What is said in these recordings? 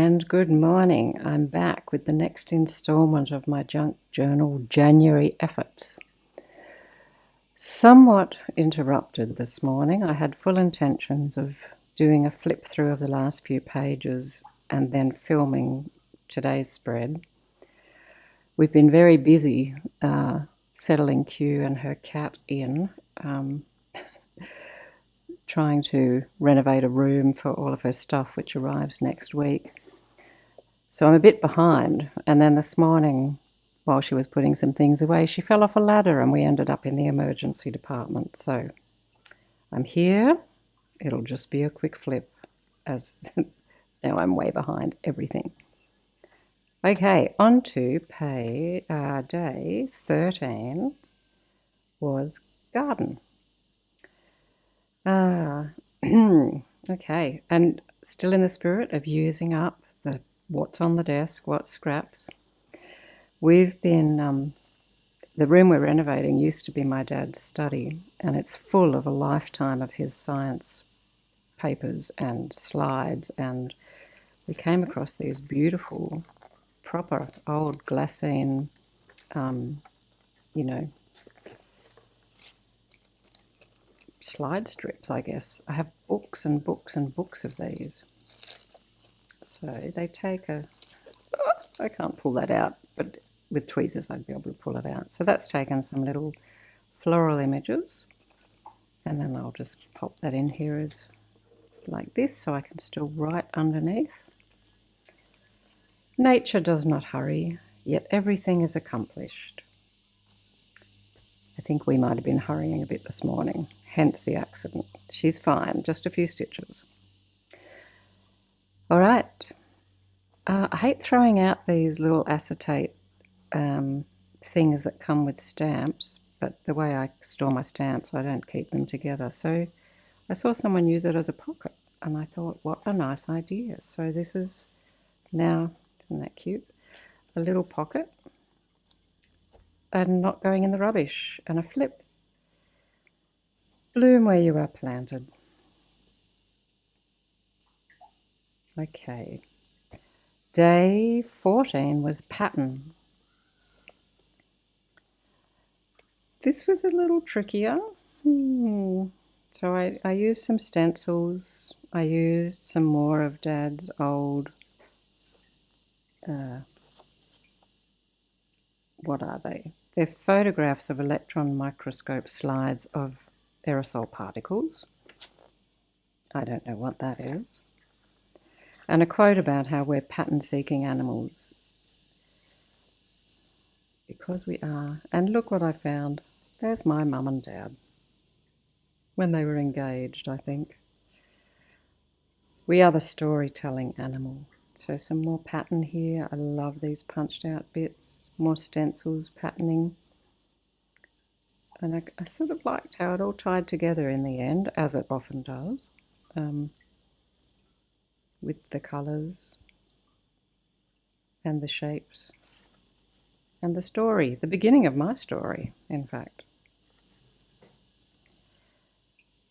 and good morning. I'm back with the next installment of my junk journal January efforts. Somewhat interrupted this morning. I had full intentions of doing a flip through of the last few pages and then filming today's spread. We've been very busy settling Q and her cat in, trying to renovate a room for all of her stuff, which arrives next week. So I'm a bit behind. And then this morning, while she was putting some things away, she fell off a ladder and we ended up in the emergency department. So I'm here. It'll just be a quick flip, as now I'm way behind everything. Okay, on to day 13 was garden. Okay, and still in the spirit of using up the what's on the desk, what's scraps. We've been, the room we're renovating used to be my dad's study, and it's full of a lifetime of his science papers and slides, and we came across these beautiful, proper old glassine, slide strips, I guess. I have books and books and books of these. So they take I can't pull that out, but with tweezers I'd be able to pull it out. So that's taken some little floral images, and then I'll just pop that in here as like this so I can still write underneath. Nature does not hurry, yet everything is accomplished. I think we might have been hurrying a bit this morning, hence the accident. She's fine, just a few stitches. All right. I hate throwing out these little acetate things that come with stamps, but the way I store my stamps, I don't keep them together. So I saw someone use it as a pocket, and I thought, what a nice idea. So this is now, isn't that cute? A little pocket and not going in the rubbish, and a flip. Bloom where you are planted. Okay. Day 14 was pattern. This was a little trickier. So I used some stencils. I used some more of Dad's old, what are they? They're photographs of electron microscope slides of aerosol particles. I don't know what that is. And a quote about how we're pattern-seeking animals. Because we are. And look what I found. There's my mum and dad. When they were engaged, I think. We are the storytelling animal. So some more pattern here. I love these punched out bits. More stencils, patterning. And I sort of liked how it all tied together in the end, as it often does. With the colours and the shapes and the story, the beginning of my story, in fact.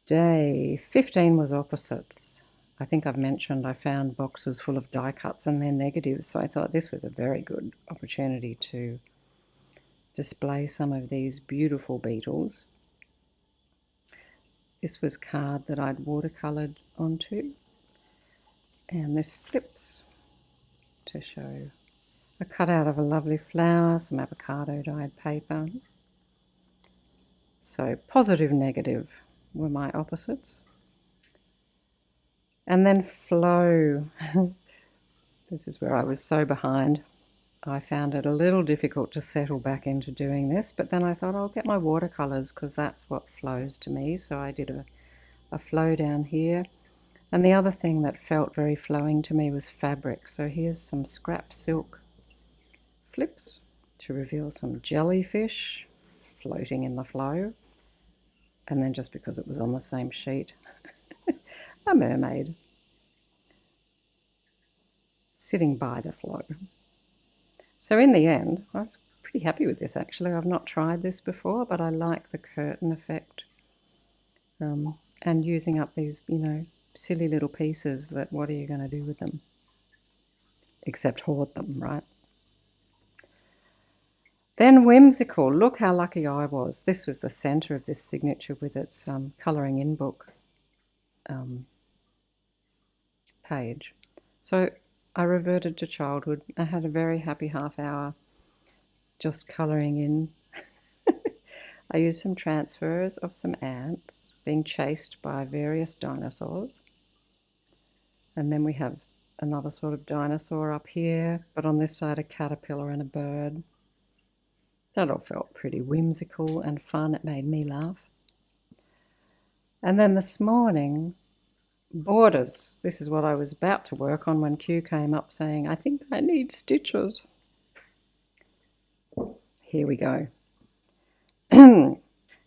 Day 15 was opposites. I think I've mentioned I found boxes full of die cuts and their negatives, so I thought this was a very good opportunity to display some of these beautiful beetles. This was card that I'd watercoloured onto. And this flips to show a cutout of a lovely flower, some avocado dyed paper. So positive, negative were my opposites. And then flow. This is where I was so behind. I found it a little difficult to settle back into doing this, but then I thought I'll get my watercolours because that's what flows to me. So I did a flow down here. And the other thing that felt very flowing to me was fabric. So here's some scrap silk flips to reveal some jellyfish floating in the flow. And then just because it was on the same sheet, a mermaid sitting by the flow. So in the end, I was pretty happy with this actually. I've not tried this before, but I like the curtain effect and using up these, silly little pieces that what are you going to do with them? except hoard them, right? Then whimsical. Look how lucky I was. This was the center of this signature with its colouring in book page. So I reverted to childhood. I had a very happy half hour just colouring in. I used some transfers of some ants being chased by various dinosaurs. And then we have another sort of dinosaur up here, but on this side a caterpillar and a bird. That all felt pretty whimsical and fun. It made me laugh. And then this morning, borders. This is what I was about to work on when Q came up saying, I think I need stitches. Here we go.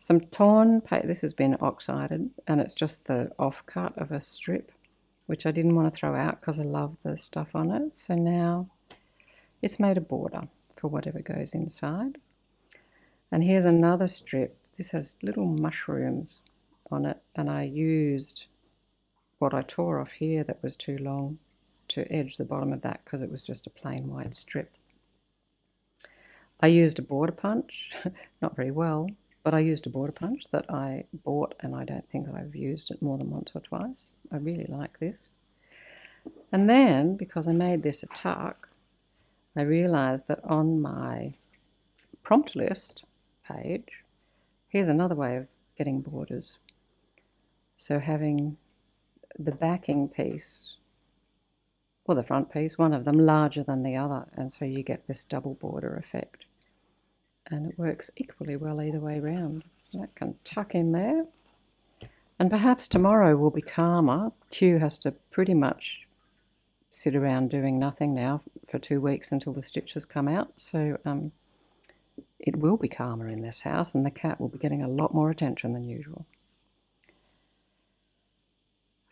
Some torn paper. This has been oxided, and it's just the offcut of a strip, which I didn't want to throw out because I love the stuff on it. So now it's made a border for whatever goes inside. And here's another strip. This has little mushrooms on it, and I used what I tore off here that was too long to edge the bottom of that because it was just a plain white strip. I used a border punch, not very well, but I used a border punch that I bought, and I don't think I've used it more than once or twice. I really like this. And then, because I made this a tuck, I realized that on my prompt list page, here's another way of getting borders. So having the backing piece, or the front piece, one of them larger than the other, and so you get this double border effect. And it works equally well either way round. So that can tuck in there. And perhaps tomorrow will be calmer. Q has to pretty much sit around doing nothing now for 2 weeks until the stitches come out. So it will be calmer in this house, and the cat will be getting a lot more attention than usual.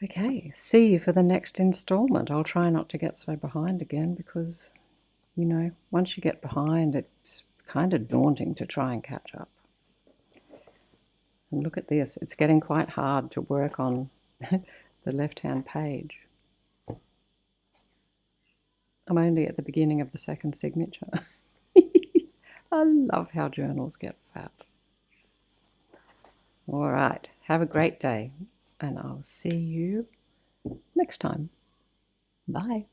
Okay, see you for the next installment. I'll try not to get so behind again because, you know, once you get behind, it's kind of daunting to try and catch up. And look at this. It's getting quite hard to work on the left-hand page. I'm only at the beginning of the second signature. I love how journals get fat. All right, have a great day, and I'll see you next time. Bye.